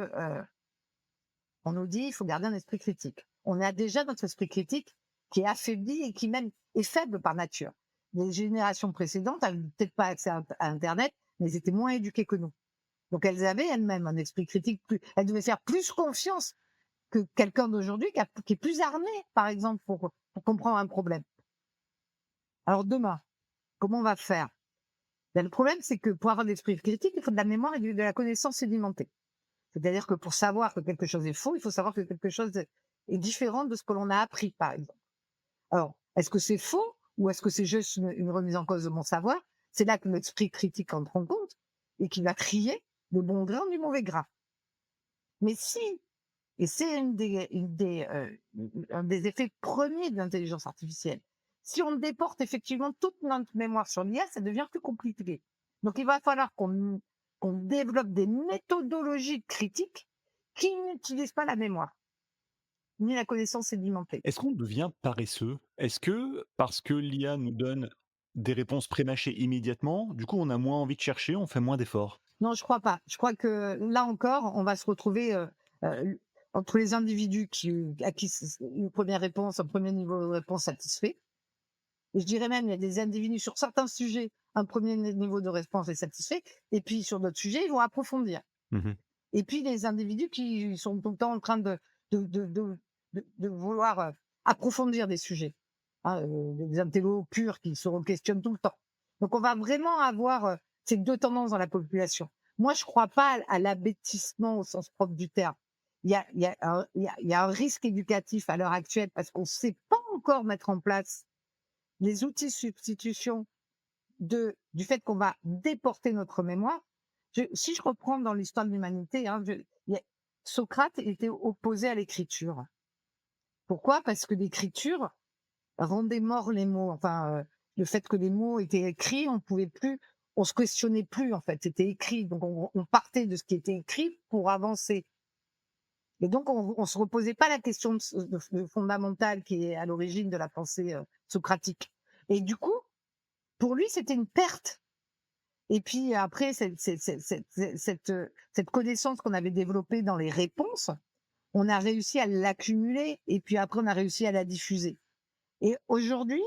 on nous dit il faut garder un esprit critique, on a déjà notre esprit critique qui est affaibli et qui même est faible par nature. Les générations précédentes n'avaient peut-être pas accès à Internet, mais elles étaient moins éduquées que nous. Donc elles avaient elles-mêmes un esprit critique elles devaient faire plus confiance que quelqu'un d'aujourd'hui qui est plus armé, par exemple, pour comprendre un problème. Alors demain, comment on va faire? Ben, le problème, c'est que pour avoir de l'esprit critique, il faut de la mémoire et de la connaissance sédimentée. C'est-à-dire que pour savoir que quelque chose est faux, il faut savoir que quelque chose est différent de ce que l'on a appris, par exemple. Alors, est-ce que c'est faux ou est-ce que c'est juste une remise en cause de mon savoir? C'est là que l'esprit critique entre en compte et qui va trier le bon grain du mauvais grain. Mais si, et c'est un des effets premiers de l'intelligence artificielle, si on déporte effectivement toute notre mémoire sur l'IA, ça devient plus compliqué. Donc il va falloir qu'on développe des méthodologies critiques qui n'utilisent pas la mémoire, ni la connaissance sédimentée. Est-ce qu'on devient paresseux? Est-ce que parce que l'IA nous donne des réponses prémâchées immédiatement, du coup on a moins envie de chercher, on fait moins d'efforts? Non, je crois pas. Je crois que là encore, on va se retrouver euh, entre les individus à qui une première réponse, un premier niveau de réponse satisfait. Et je dirais même, il y a des individus sur certains sujets, un premier niveau de réponse est satisfait, et puis sur d'autres sujets, ils vont approfondir. Mmh. Et puis les individus qui sont tout le temps en train de vouloir approfondir des sujets, hein, des intellos purs qui se questionnent tout le temps. Donc on va vraiment avoir ces deux tendances dans la population. Moi, je crois pas à l'abêtissement au sens propre du terme. Il y a un risque éducatif à l'heure actuelle parce qu'on ne sait pas encore mettre en place les outils de substitution du fait qu'on va déporter notre mémoire. Si je reprends dans l'histoire de l'humanité, hein, Socrate était opposé à l'écriture. Pourquoi? Parce que l'écriture rendait morts les mots. Enfin, le fait que les mots étaient écrits, on se questionnait plus en fait. C'était écrit, donc on partait de ce qui était écrit pour avancer. Et donc on se reposait pas la question fondamentale qui est à l'origine de la pensée socratique. Et du coup, pour lui, c'était une perte. Et puis après, cette connaissance qu'on avait développée dans les réponses, on a réussi à l'accumuler et puis après, on a réussi à la diffuser. Et aujourd'hui,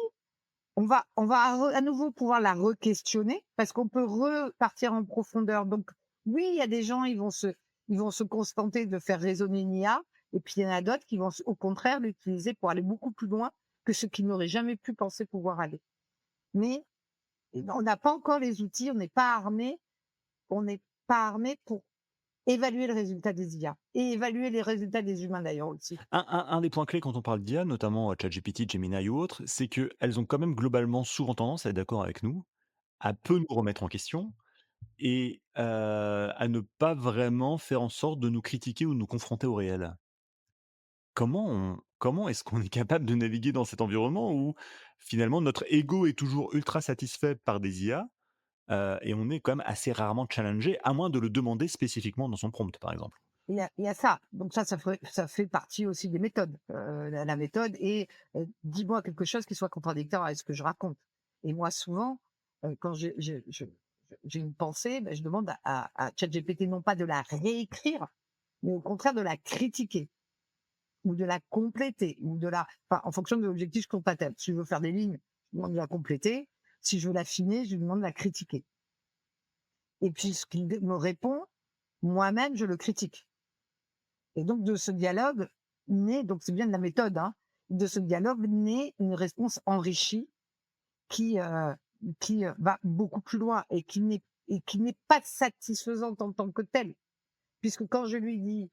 on va à nouveau pouvoir la re-questionner parce qu'on peut repartir en profondeur. Donc, oui, il y a des gens, ils vont se contenter de faire résonner une IA et puis il y en a d'autres qui vont au contraire l'utiliser pour aller beaucoup plus loin que ce qu'il n'aurait jamais pu penser pouvoir aller. Mais on n'a pas encore les outils, on n'est pas armé pour évaluer le résultat des IA et évaluer les résultats des humains d'ailleurs aussi. Un des points clés quand on parle d'IA, notamment ChatGPT, Gemini ou autres, c'est qu'elles ont quand même globalement souvent tendance à être d'accord avec nous, à peu nous remettre en question et à ne pas vraiment faire en sorte de nous critiquer ou de nous confronter au réel. Comment est-ce qu'on est capable de naviguer dans cet environnement où finalement notre ego est toujours ultra satisfait par des IA, et on est quand même assez rarement challengé, à moins de le demander spécifiquement dans son prompt, par exemple? Il y a ça. Donc ça fait partie aussi des méthodes. La méthode est, dis-moi quelque chose qui soit contradictoire avec ce que je raconte. Et moi souvent, quand j'ai une pensée, ben, je demande à ChatGPT non pas de la réécrire, mais au contraire de la critiquer ou de la compléter ou enfin, en fonction de l'objectif que je compte atteindre. Si je veux faire des lignes, je demande de la compléter. Si je veux l'affiner, je lui demande de la critiquer. Et puis ce qu'il me répond, moi-même, je le critique. Et donc de ce dialogue naît, donc c'est bien de la méthode, hein, de ce dialogue naît une réponse enrichie qui, heu va beaucoup plus loin et qui n'est pas satisfaisante en tant que telle. Puisque quand je lui dis,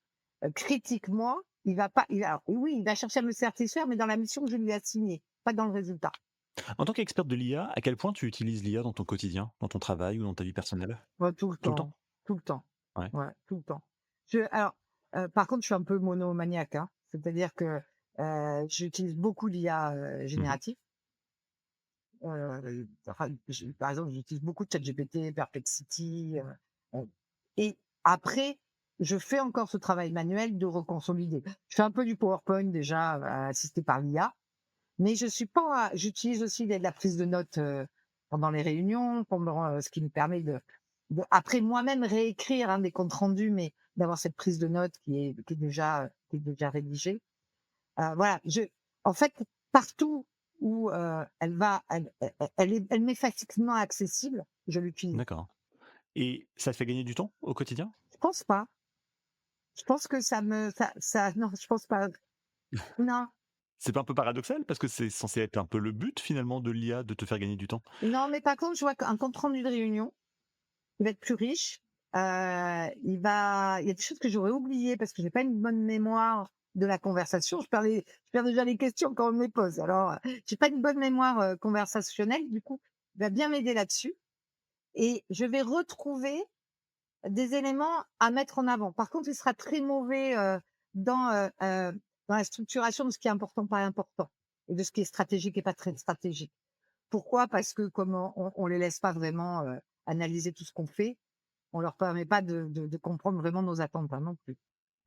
«Critique-moi», il va pas il alors oui, il va chercher à me satisfaire, mais dans la mission que je lui ai assignée, pas dans le résultat. En tant qu'experte de l'IA, à quel point tu utilises l'IA dans ton quotidien, dans ton travail ou dans ta vie personnelle? Ouais, Tout le temps? tout le temps, Ouais. ouais, tout le temps. Je alors, par contre, je suis un peu monomaniaque, hein. C'est-à-dire que, j'utilise beaucoup l'IA, Mmh. générative. Enfin, par exemple, j'utilise beaucoup ChatGPT, Perplexity, et après, je fais encore ce travail manuel de reconsolider. Je fais un peu du PowerPoint déjà, assisté par l'IA, mais je suis pas j'utilise aussi la prise de notes, pendant les réunions, pendant, ce qui me permet de après moi-même réécrire, hein, des comptes rendus, mais d'avoir cette prise de notes qui est déjà rédigée. Voilà, en fait, partout où, elle m'est facilement accessible, je l'utilise. D'accord, et ça te fait gagner du temps au quotidien? Je pense pas. Je pense que ça non, je pense pas. Non, C'est pas un peu paradoxal? Parce que c'est censé être un peu le but finalement de l'IA, de te faire gagner du temps? non, mais par contre, je vois qu'un compte rendu de réunion, il va être plus riche. Il y a des choses que j'aurais oubliées parce que j'ai pas une bonne mémoire de la conversation. Je perds déjà les questions quand on me les pose. Alors, j'ai pas une bonne mémoire, conversationnelle. Du coup, il va bien m'aider là-dessus et je vais retrouver des éléments à mettre en avant. Par contre, il sera très mauvais, dans, dans la structuration de ce qui est important, pas important et de ce qui est stratégique et pas très stratégique. Pourquoi? Parce que comme on les laisse pas vraiment, analyser tout ce qu'on fait, on leur permet pas de comprendre vraiment nos attentes, hein, non plus.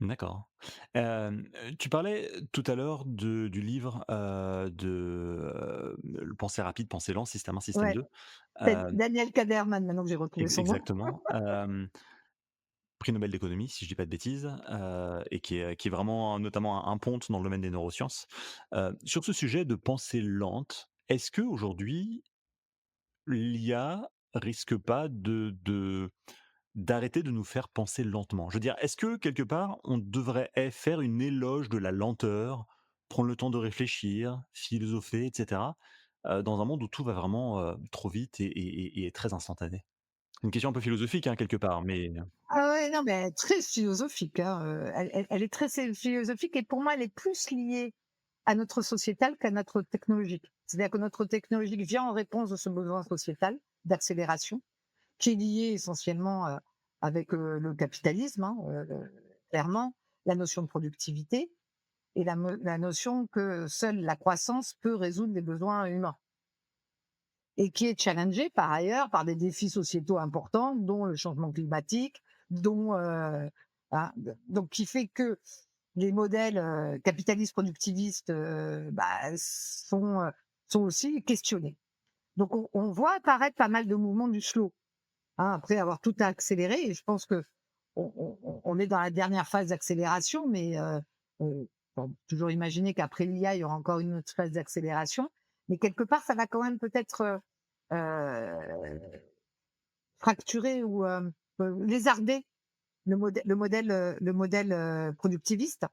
D'accord. Tu parlais tout à l'heure du livre, Pensée rapide, pensée lente, système 1, système Ouais, 2. Hem, Daniel Kaderman, maintenant que j'ai retrouvé son nom. exactement. Prix Nobel d'économie, si je dis pas de bêtises, et qui est vraiment notamment un ponte dans le domaine des neurosciences. Sur ce sujet de pensée lente, est-ce qu'aujourd'hui, l'IA risque pas d'arrêter de nous faire penser lentement? Je veux dire, est-ce que quelque part, on devrait faire une éloge de la lenteur, prendre le temps de réfléchir, philosopher et cetera, dans un monde où tout va vraiment, trop vite et est très instantané? Une question un peu philosophique, hein, quelque part, mais Ah ouais, non, mais très philosophique, hein, elle est très philosophique et pour moi, elle est plus liée à notre sociétal qu'à notre technologique. C'est-à-dire que notre technologique vient en réponse de ce besoin sociétal d'accélération, qui est lié essentiellement, avec, le capitalisme, hein, clairement, la notion de productivité et la notion que seule la croissance peut résoudre les besoins humains et qui est challengée par ailleurs par des défis sociétaux importants, dont le changement climatique, dont, hein, donc qui fait que les modèles, capitalistes productivistes, sont aussi questionnés. Donc on voit apparaître pas mal de mouvements du slow, hein, après avoir tout accéléré et je pense que on est dans la dernière phase d'accélération, mais faut toujours imaginer qu'après l'IA, il y aura encore une autre phase d'accélération. Mais quelque part, ça va quand même peut-être, fracturer ou, lézarder le modèle productiviste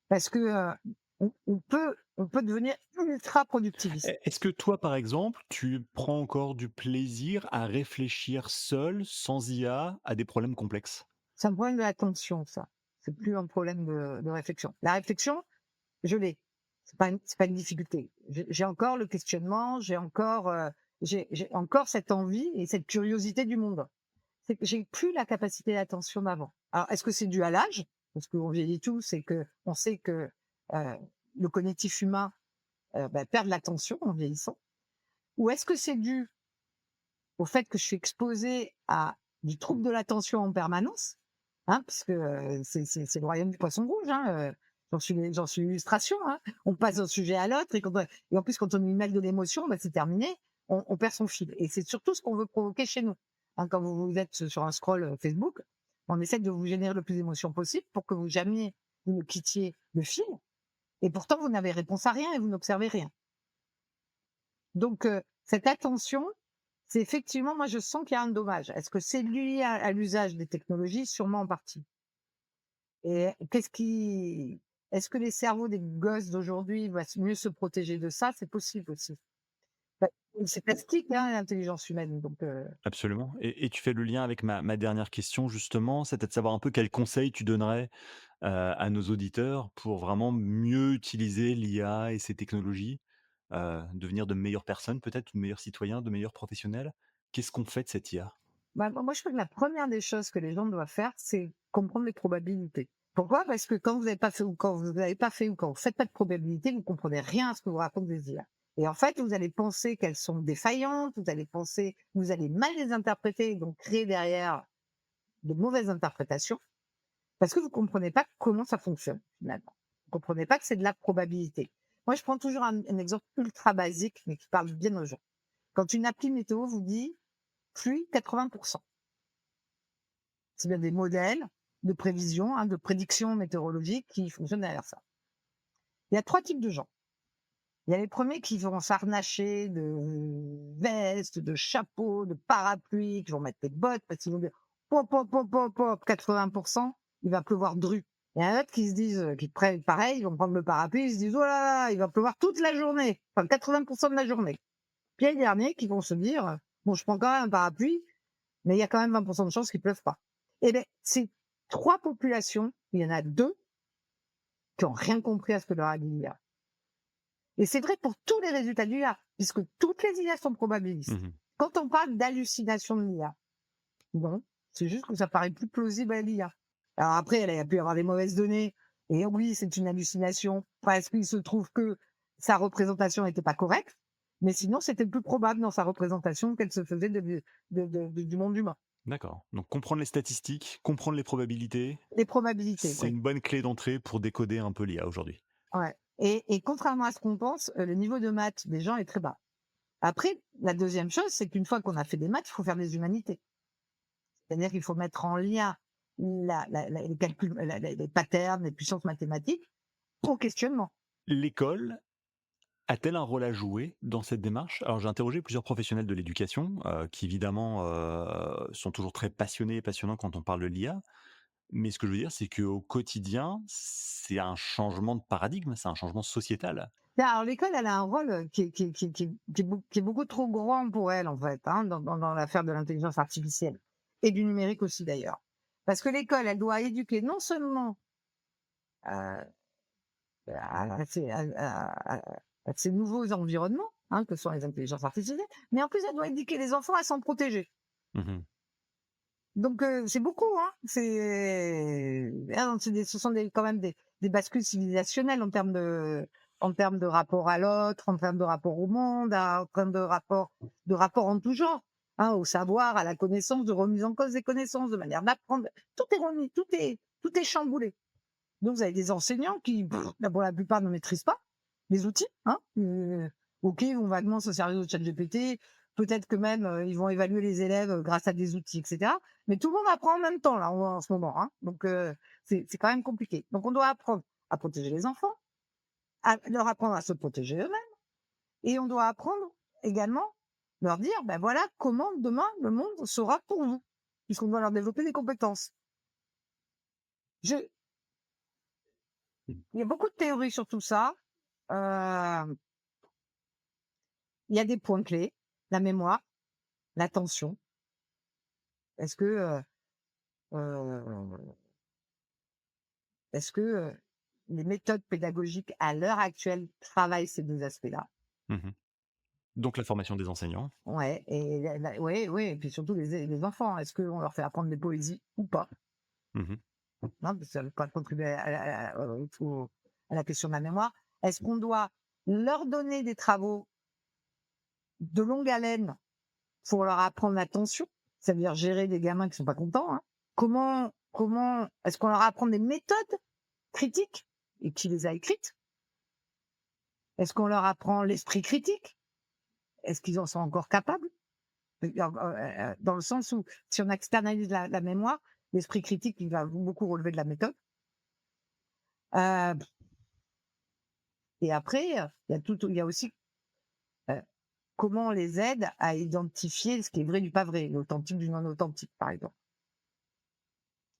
parce que, On peut devenir ultra productiviste. Est-ce que toi, par exemple, tu prends encore du plaisir à réfléchir seul, sans IA, à des problèmes complexes? C'est un problème de l'attention, ça. C'est plus un problème de réflexion. La réflexion, je l'ai. C'est pas une difficulté. J'ai encore le questionnement, j'ai encore cette envie et cette curiosité du monde. C'est que j'ai plus la capacité d'attention d'avant. Alors, est-ce que c'est dû à l'âge? Parce qu'on vieillit tous et que on sait que le cognitif humain perd l'attention en vieillissant. Ou est-ce que c'est dû au fait que je suis exposée à du trouble de l'attention en permanence, hein, parce que c'est le royaume du poisson rouge, hein, j'en suis l'illustration, hein. On passe d'un sujet à l'autre et en plus quand on y met de l'émotion, c'est terminé, on perd son fil. Et c'est surtout ce qu'on veut provoquer chez nous. Hein, quand vous êtes sur un scroll Facebook, on essaie de vous générer le plus d'émotions possible pour que vous jamais vous ne quittiez le fil. Et pourtant, vous n'avez réponse à rien et vous n'observez rien. Donc, cette attention, c'est effectivement, moi, je sens qu'il y a un dommage. Est-ce que c'est lié à l'usage des technologies? Sûrement en partie. Et est-ce que les cerveaux des gosses d'aujourd'hui vont mieux se protéger de ça? C'est possible aussi. Bah, c'est plastique, hein, l'intelligence humaine. Donc, Absolument, et tu fais le lien avec ma dernière question justement, c'était de savoir un peu quels conseils tu donnerais, à nos auditeurs pour vraiment mieux utiliser l'IA et ces technologies, devenir de meilleures personnes peut-être, de meilleurs citoyens, de meilleurs professionnels? Qu'est-ce qu'on fait de cette IA? moi, je crois que la première des choses que les gens doivent faire, c'est comprendre les probabilités. Pourquoi? Parce que quand vous n'avez pas fait ou quand vous n'avez pas fait ou quand vous faites pas de probabilité, vous comprenez rien à ce que vous racontent les IA. Et en fait, vous allez penser qu'elles sont défaillantes, vous allez mal les interpréter, donc créer derrière de mauvaises interprétations, parce que vous comprenez pas comment ça fonctionne, finalement. Vous comprenez pas que c'est de la probabilité. Moi, je prends toujours un exemple ultra basique, mais qui parle bien aux gens. Quand une appli météo vous dit pluie 80%, c'est bien des modèles de prévision, hein, de prédiction météorologique qui fonctionnent derrière ça. Il y a 3 types de gens. Il y a les premiers qui vont s'harnacher de vestes, de chapeaux, de parapluies, qui vont mettre des bottes parce qu'ils vont dire pop, pop, pop, pop, pop, 80%, il va pleuvoir dru. Il y en a d'autres qui se disent, qui prennent pareil, ils vont prendre le parapluie, ils se disent, oh là là, il va pleuvoir toute la journée, enfin 80% de la journée. Puis il y a les derniers qui vont se dire, bon, je prends quand même un parapluie, mais il y a quand même 20% de chances qu'il pleuve pas. Et bien, ces 3 populations, il y en a 2 qui ont rien compris à ce que leur a dit l'IA. Et c'est vrai pour tous les résultats de l'IA, puisque toutes les IA sont probabilistes. Mmh. Quand on parle d'hallucination de l'IA, bon, c'est juste que ça paraît plus plausible à l'IA. Alors après, il a pu y avoir des mauvaises données, et oui, c'est une hallucination, parce qu'il se trouve que sa représentation n'était pas correcte, mais sinon, c'était plus probable dans sa représentation qu'elle se faisait du monde humain. D'accord, donc comprendre les statistiques, comprendre les probabilités, Les probabilités, c'est oui. une bonne clé d'entrée pour décoder un peu l'IA aujourd'hui. Ouais. Et contrairement à ce qu'on pense, le niveau de maths des gens est très bas. Après, la deuxième chose, c'est qu'une fois qu'on a fait des maths, il faut faire des humanités. C'est-à-dire qu'il faut mettre en lien les calculs, les patterns, les puissances mathématiques au questionnement. L'école a-t-elle un rôle à jouer dans cette démarche? Alors j'ai interrogé plusieurs professionnels de l'éducation, qui évidemment, sont toujours très passionnés et passionnants quand on parle de l'IA. Mais ce que je veux dire, c'est qu'au quotidien, c'est un changement de paradigme, c'est un changement sociétal. Alors l'école, elle a un rôle qui est beaucoup trop grand pour elle, en fait, hein, dans l'affaire de l'intelligence artificielle et du numérique aussi d'ailleurs. Parce que l'école, elle doit éduquer non seulement euh, à ces nouveaux environnements, hein, que sont les intelligences artificielles, mais en plus, elle doit éduquer les enfants à s'en protéger. Mmh. Donc c'est beaucoup, hein. Ce sont quand même des bascules civilisationnelles en termes de rapport à l'autre, en termes de rapport au monde, en termes de rapport en tout genre, hein, au savoir, à la connaissance, de remise en cause des connaissances, de manière d'apprendre. Tout est remis, tout est chamboulé. Donc vous avez des enseignants qui, pour la plupart, ne maîtrisent pas les outils, hein. Ok, ils vont vaguement se servir de ChatGPT. Peut-être que même ils vont évaluer les élèves grâce à des outils, etc. Mais tout le monde apprend en même temps là en ce moment, hein. Donc c'est quand même compliqué. Donc on doit apprendre à protéger les enfants, à leur apprendre à se protéger eux-mêmes, et on doit apprendre également leur dire, ben voilà comment demain le monde sera pour vous, puisqu'on doit leur développer des compétences. Je Mmh. Il y a beaucoup de théories sur tout ça. Euh, il y a des points clés, la mémoire, l'attention. Est-ce que, euh, est-ce que les méthodes pédagogiques à l'heure actuelle travaillent ces deux aspects-là? Mmh. Donc la formation des enseignants. Ouais, et ouais, ouais, et puis surtout les enfants. Est-ce qu'on leur fait apprendre des poésies ou pas? Mmh. Non, parce que ça ne veut pas contribuer à la question de la mémoire. Est-ce qu'on doit leur donner des travaux de longue haleine pour leur apprendre l'attention? Ça veut dire gérer des gamins qui sont pas contents, hein. Comment est-ce qu'on leur apprend des méthodes critiques et qui les a écrites? Est-ce qu'on leur apprend l'esprit critique? Est-ce qu'ils en sont encore capables? Dans le sens où si on externalise la mémoire, l'esprit critique, il va beaucoup relever de la méthode. Euh, et après, il y a aussi euh, comment on les aide à identifier ce qui est vrai du pas vrai, l'authentique du non authentique, par exemple.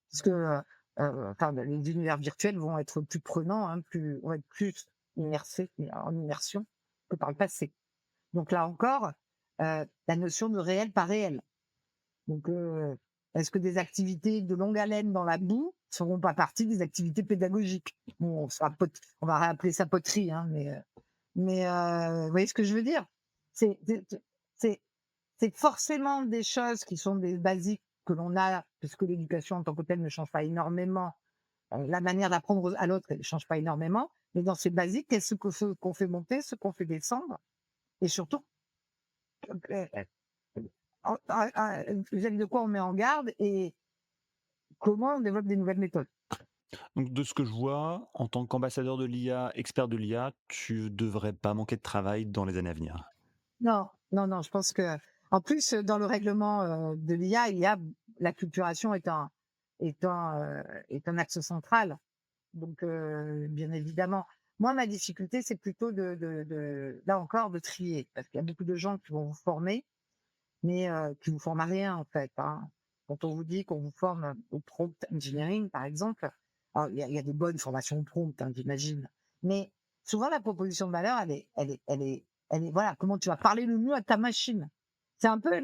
Parce que enfin, les univers virtuels vont être plus prenants, hein, vont être plus immersés en immersion que par le passé. Donc là encore, la notion de réel pas réel. Donc, est-ce que des activités de longue haleine dans la boue seront pas partie des activités pédagogiques? Bon, on va rappeler ça poterie, hein, vous voyez ce que je veux dire? C'est c'est c'est forcément des choses qui sont des basiques que l'on a, puisque l'éducation en tant que telle ne change pas énormément. La manière d'apprendre à l'autre, elle ne change pas énormément. Mais dans ces basiques, qu'est-ce qu'on fait monter, ce qu'on fait descendre, et surtout, euh, vis-à-vis de quoi on met en garde et comment on développe des nouvelles méthodes. Donc de ce que je vois, en tant qu'ambassadeur de l'IA, expert de l'IA, tu devrais pas manquer de travail dans les années à venir. Non, non, non, je pense que, en plus, dans le règlement de l'IA, il y a l'acculturation est un axe central. Donc, bien évidemment, moi, ma difficulté, c'est plutôt là encore, de trier, parce qu'il y a beaucoup de gens qui vont vous former, mais qui vous forment à rien, en fait, hein. Quand on vous dit qu'on vous forme au prompt engineering, par exemple, alors, il y a des bonnes formations au prompt, hein, j'imagine, mais souvent, la proposition de valeur, voilà, comment tu vas parler le mieux à ta machine. C'est un peu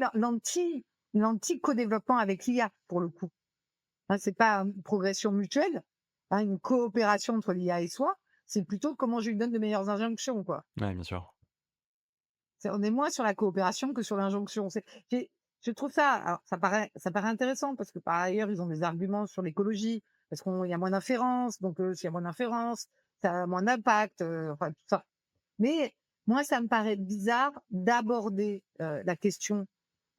l'anti-co-développement avec l'IA, pour le coup. Hein, c'est pas une progression mutuelle, hein, une coopération entre l'IA et soi, c'est plutôt comment je lui donne de meilleures injonctions, quoi. Ouais, bien sûr. On est moins sur la coopération que sur l'injonction. Je trouve ça, alors ça paraît intéressant parce que par ailleurs, ils ont des arguments sur l'écologie, parce qu'il y a moins d'inférences, donc s'il y a moins d'inférences, ça a moins d'impact, enfin tout ça. Mais moi, ça me paraît bizarre d'aborder la question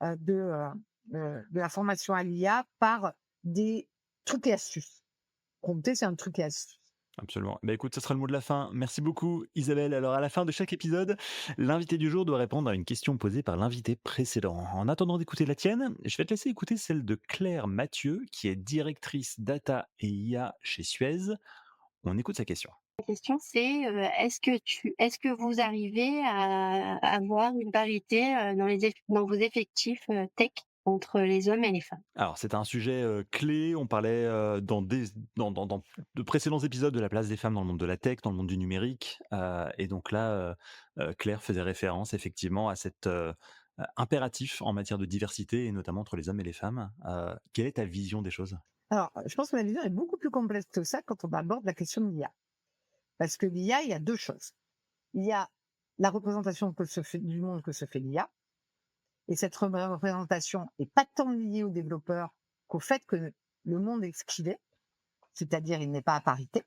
de la formation à l'IA par des trucs et astuces. Compter, c'est un truc et astuce. Absolument. Bah, écoute, ce sera le mot de la fin. Merci beaucoup, Isabelle. Alors, à la fin de chaque épisode, l'invité du jour doit répondre à une question posée par l'invité précédent. En attendant d'écouter la tienne, je vais te laisser écouter celle de Claire Mathieu, qui est directrice data et IA chez Suez. On écoute sa question. La question c'est, est-ce que vous arrivez à avoir une parité, dans vos effectifs, tech entre les hommes et les femmes? Alors, c'est un sujet clé. On parlait dans de précédents épisodes de la place des femmes dans le monde de la tech, dans le monde du numérique. Et donc là, Claire faisait référence effectivement à cet impératif en matière de diversité et notamment entre les hommes et les femmes. Quelle est ta vision des choses? Alors, je pense que la vision est beaucoup plus complexe que ça quand on aborde la question de l'IA. Parce que l'IA, il y a deux choses. Il y a la représentation du monde que se fait l'IA. Et cette représentation n'est pas tant liée aux développeurs qu'au fait que le monde est ce qu'il est, c'est-à-dire il n'est pas à parité,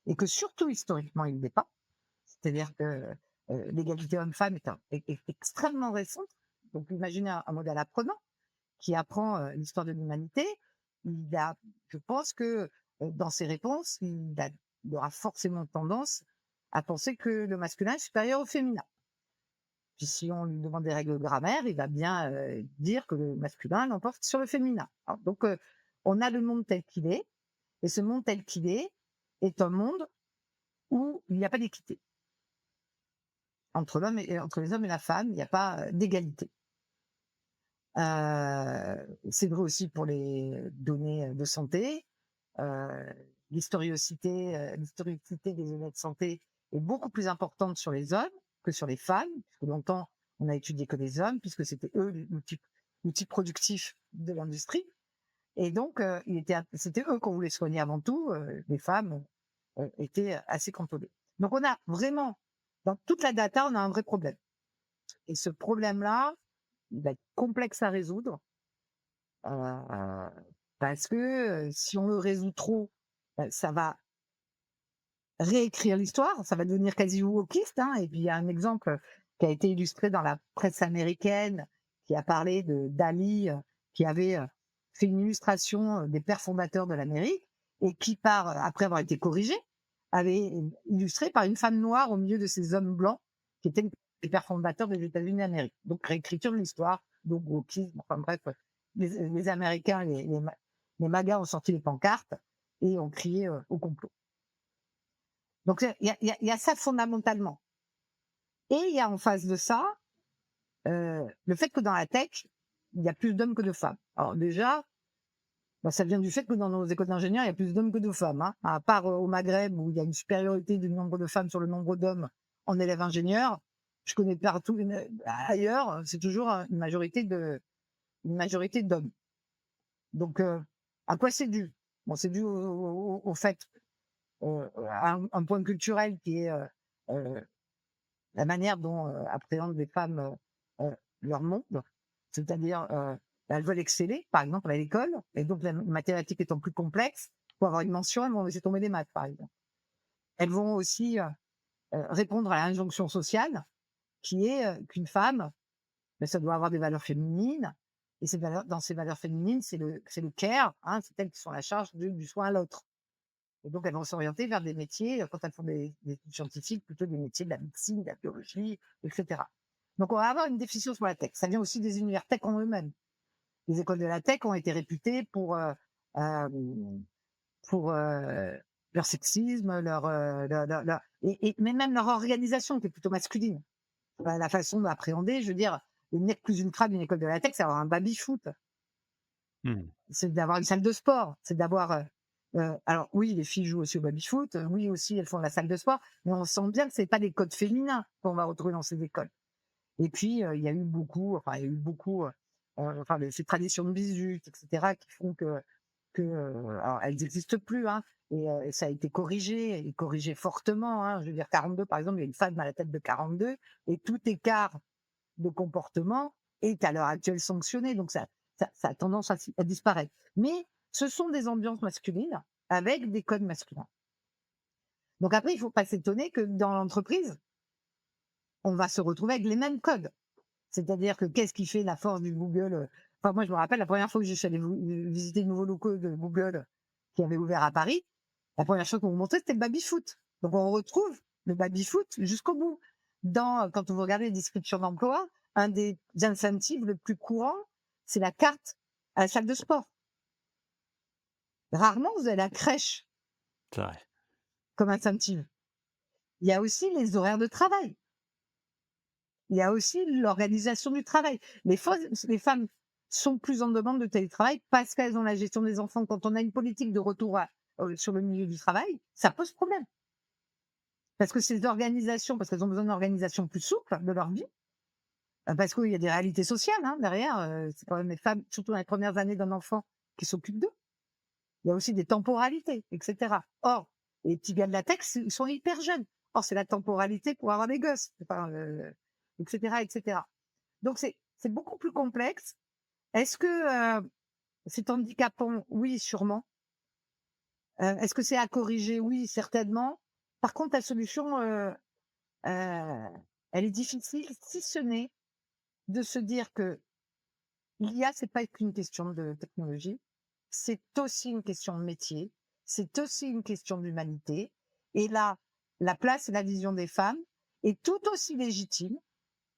et que surtout historiquement il n'est pas. C'est-à-dire que l'égalité homme-femme est extrêmement récente. Donc imaginez un modèle apprenant qui apprend l'histoire de l'humanité. Je pense que dans ses réponses, il aura forcément tendance à penser que le masculin est supérieur au féminin. Puis si on lui demande des règles de grammaire, il va bien dire que le masculin l'emporte sur le féminin. Alors, donc, on a le monde tel qu'il est, et ce monde tel qu'il est un monde où il n'y a pas d'équité. Entre les hommes et la femme, il n'y a pas d'égalité. C'est vrai aussi pour les données de santé. l'historicité des données de santé est beaucoup plus importante sur les hommes que sur les femmes, puisque longtemps on a étudié que les hommes, puisque c'était eux l'outil productif de l'industrie. Et donc, c'était eux qu'on voulait soigner avant tout. Les femmes étaient assez contrôlées. Donc, on a vraiment, dans toute la data, on a un vrai problème. Et ce problème-là, il va être complexe à résoudre parce que si on le résout trop, ça va réécrire l'histoire, ça va devenir quasi wokiste. Et puis, il y a un exemple qui a été illustré dans la presse américaine qui a parlé de Dali, qui avait fait une illustration des pères fondateurs de l'Amérique et qui, après avoir été corrigé, avait illustré par une femme noire au milieu de ces hommes blancs qui étaient les pères fondateurs des États-Unis d'Amérique. Donc, réécriture de l'histoire, donc wokisme, enfin bref, les Américains, les magas ont sorti les pancartes et ont crié au complot. Donc, il y a ça fondamentalement. Et il y a en face de ça, le fait que dans la tech, il y a plus d'hommes que de femmes. Alors déjà, ça vient du fait que dans nos écoles d'ingénieurs, il y a plus d'hommes que de femmes. À part au Maghreb, où il y a une supériorité du nombre de femmes sur le nombre d'hommes en élèves ingénieurs, je connais partout ailleurs, c'est toujours une majorité d'hommes. Donc, à quoi c'est dû? Bon, c'est dû au fait, à un point culturel qui est la manière dont appréhendent les femmes leur monde, c'est-à-dire elles veulent exceller, par exemple à l'école, et donc la mathématique étant plus complexe, pour avoir une mention, elles vont laisser tomber des maths, par exemple. Elles vont aussi répondre à l'injonction sociale, qui est qu'une femme, ça doit avoir des valeurs féminines, et dans ces valeurs féminines, c'est le care, c'est elles qui sont à la charge du soin à l'autre. Et donc, elles vont s'orienter vers des métiers, quand elles font des études scientifiques, plutôt des métiers de la médecine, de la biologie, etc. Donc, on va avoir une déficience sur la tech. Ça vient aussi des univers tech en eux-mêmes. Les écoles de la tech ont été réputées pour leur sexisme, mais même leur organisation qui est plutôt masculine. La façon d'appréhender, je veux dire, le nec plus ultra d'une école de la tech, c'est avoir un baby-foot. C'est d'avoir une salle de sport, c'est d'avoir... alors oui, les filles jouent aussi au baby-foot, oui aussi, elles font de la salle de sport, mais on sent bien que c'est pas des codes féminins qu'on va retrouver dans ces écoles. Et puis, il y a eu beaucoup, ces traditions de bisut, etc., qui font que alors elles n'existent plus, et ça a été corrigé, et corrigé fortement. Je veux dire, 42, par exemple, il y a une femme à la tête de 42, et tout écart de comportement est à l'heure actuelle sanctionné. Donc ça a tendance à disparaître. Mais ce sont des ambiances masculines avec des codes masculins. Donc après, il ne faut pas s'étonner que dans l'entreprise, on va se retrouver avec les mêmes codes. C'est-à-dire que qu'est-ce qui fait la force du Google? Enfin, moi, je me rappelle la première fois que je suis allée visiter le nouveau locaux de Google qui avait ouvert à Paris, la première chose qu'on vous montrait, c'était le baby-foot. Donc, on retrouve le baby-foot jusqu'au bout. Quand vous regardez les descriptions d'emploi, un des incentives le plus courant, c'est la carte à la salle de sport. Rarement, vous avez la crèche comme incentive. Il y a aussi les horaires de travail. Il y a aussi l'organisation du travail. Les femmes sont plus en demande de télétravail parce qu'elles ont la gestion des enfants. Quand on a une politique de retour sur le milieu du travail, ça pose problème. Parce que ces organisations, parce qu'elles ont besoin d'une organisation plus souple de leur vie, parce qu'il y a des réalités sociales derrière. C'est quand même les femmes, surtout dans les premières années d'un enfant, qui s'occupent d'eux. Il y a aussi des temporalités, etc. Or, les petits gars de la tech, ils sont hyper jeunes. Or, c'est la temporalité pour avoir des gosses, etc., etc. Donc, c'est beaucoup plus complexe. Est-ce que c'est handicapant? Oui, sûrement. Est-ce que c'est à corriger? Oui, certainement. Par contre, la solution, elle est difficile, si ce n'est de se dire que l'IA, c'est pas qu'une question de technologie, c'est aussi une question de métier, c'est aussi une question d'humanité. Et là, la place et la vision des femmes est tout aussi légitime,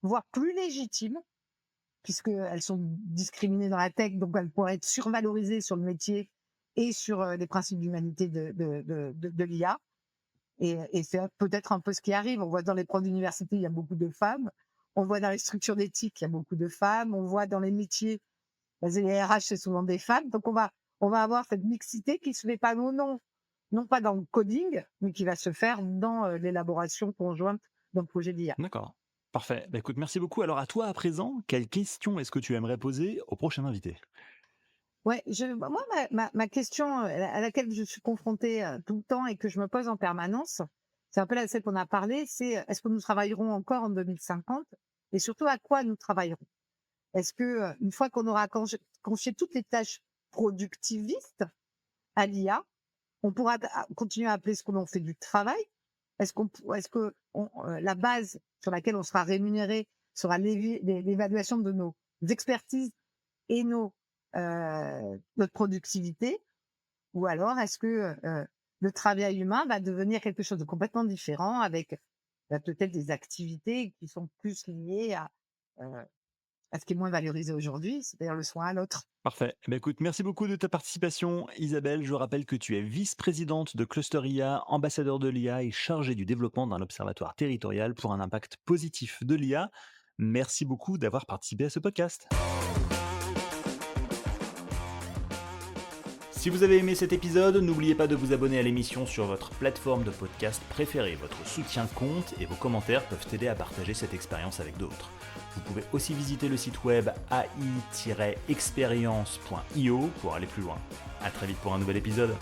voire plus légitime, puisqu'elles sont discriminées dans la tech, donc elles pourraient être survalorisées sur le métier et sur les principes d'humanité de l'IA. Et c'est peut-être un peu ce qui arrive. On voit dans les profs d'université, il y a beaucoup de femmes. On voit dans les structures d'éthique, il y a beaucoup de femmes. On voit dans les métiers, les RH, c'est souvent des femmes. Donc on va avoir cette mixité qui se fait pas au nom non pas dans le coding, mais qui va se faire dans l'élaboration conjointe d'un projet d'IA. D'accord. Parfait. Bah, écoute, merci beaucoup. Alors à toi à présent, quelle question est-ce que tu aimerais poser au prochain invité? Ouais, moi, ma question à laquelle je suis confrontée tout le temps et que je me pose en permanence, c'est un peu celle qu'on a parlé, c'est est-ce que nous travaillerons encore en 2050 et surtout à quoi nous travaillerons? Est-ce que une fois qu'on aura confié toutes les tâches productivistes à l'IA, on pourra continuer à appeler ce que l'on fait du travail? Est-ce que la base sur laquelle on sera rémunéré sera l'évaluation de nos expertises et notre productivité? Ou alors est-ce que le travail humain va devenir quelque chose de complètement différent avec peut-être des activités qui sont plus liées à ce qui est moins valorisé aujourd'hui, c'est-à-dire le soin à l'autre? Parfait. Eh ben, écoute, merci beaucoup de ta participation, Isabelle. Je rappelle que tu es vice-présidente de Cluster IA, ambassadeur de l'IA et chargée du développement d'un observatoire territorial pour un impact positif de l'IA. Merci beaucoup d'avoir participé à ce podcast. Si vous avez aimé cet épisode, n'oubliez pas de vous abonner à l'émission sur votre plateforme de podcast préférée. Votre soutien compte et vos commentaires peuvent aider à partager cette expérience avec d'autres. Vous pouvez aussi visiter le site web ai-experience.io pour aller plus loin. À très vite pour un nouvel épisode.